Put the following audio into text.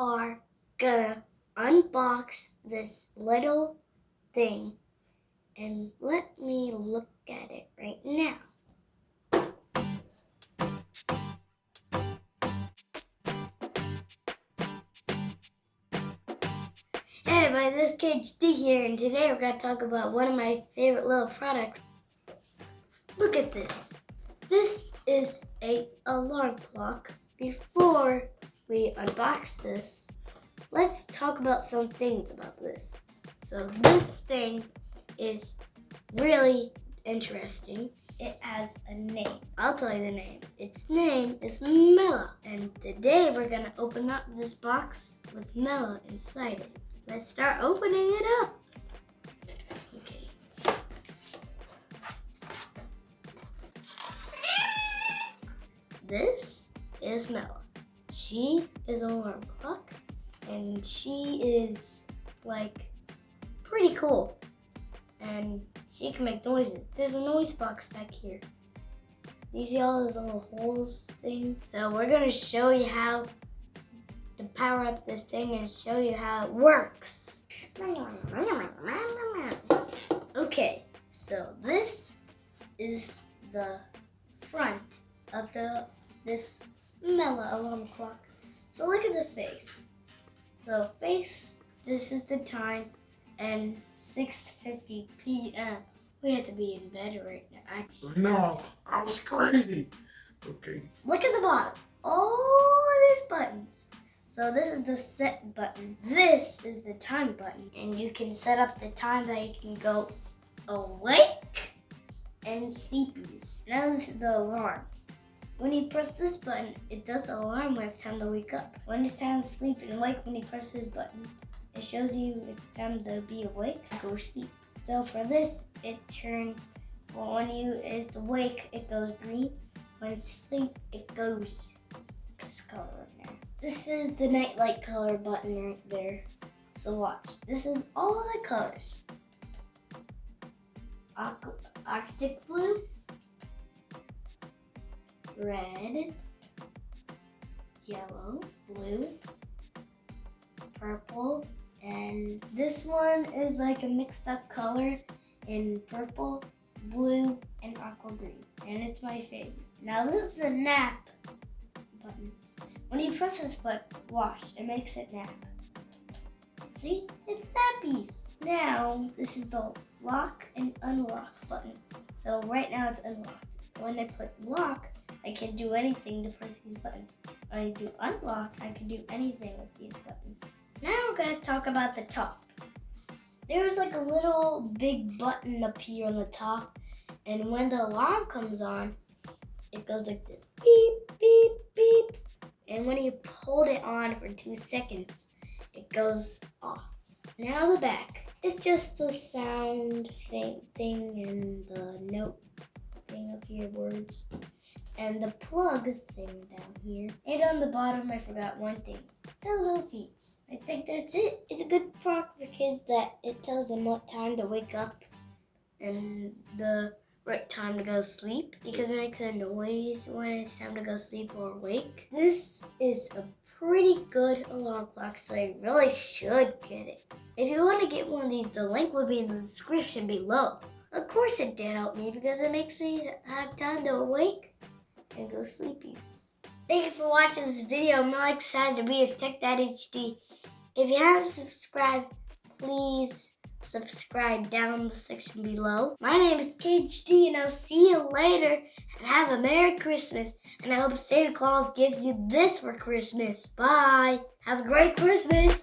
are gonna unbox this little thing, and let me look at it right now. Hey everybody, this is TechDadHD here, and today we're going to talk about one of my favorite little products. Look at this. This is an alarm clock. Before we unbox this, let's talk about some things about this. So this thing is really interesting. It has a name. I'll tell you the name. Its name is Mella. And today we're going to open up this box with Mella inside it. Let's start opening it up. Okay. This is Mella. She is an alarm clock, and she is like pretty cool. And she can make noises. There's a noise box back here. You see all those little holes things? So we're gonna show you how to power up this thing and show you how it works. Okay, so this is the front of this Mella alarm clock. So look at the face. So face, this is the time, and 6:50 p.m. We have to be in bed right now. No, I was crazy. Okay. Look at the bottom. All of these buttons. So this is the set button. This is the time button. And you can set up the time that you can go awake and sleepies. Now this is the alarm. When you press this button, it does the alarm when it's time to wake up. When it's time to sleep and wake, when you press this button, it shows you it's time to be awake and go sleep. So for this, it turns, well, when it's awake, it goes green. When it's asleep, it goes this color right now. This is the night light color button right there. So watch. This is all the colors. Arctic blue, red, yellow, blue, purple, and this one is like a mixed up color in purple, blue, and aqua green. And it's my favorite. Now this is the nap button. When you press this button, watch, it makes it nap. See? It's nappies. Now, this is the lock and unlock button. So right now it's unlocked. When I put lock, I can do anything to press these buttons. When I do unlock, I can do anything with these buttons. Now we're going to talk about the top. There's like a little big button up here on the top, and when the alarm comes on, it goes like this. Beep, beep, beep. And when you hold it on for 2 seconds, it goes off. Now the back. It's just the sound thing and the note thing of your words. And the plug thing down here. And on the bottom, I forgot one thing. The little feet. I think that's it. It's a good product for kids that it tells them what time to wake up and the right time to go sleep, because it makes a noise when it's time to go sleep or wake. This is a pretty good alarm clock, so you really should get it. If you want to get one of these, the link will be in the description below. Of course it did help me because it makes me have time to awake and go sleepies. Thank you for watching this video. I'm really excited to be with TechDadHD. If you haven't subscribed, please subscribe down in the section below. My name is TechDadHD, and I'll see you later. And have a Merry Christmas. And I hope Santa Claus gives you this for Christmas. Bye. Have a great Christmas.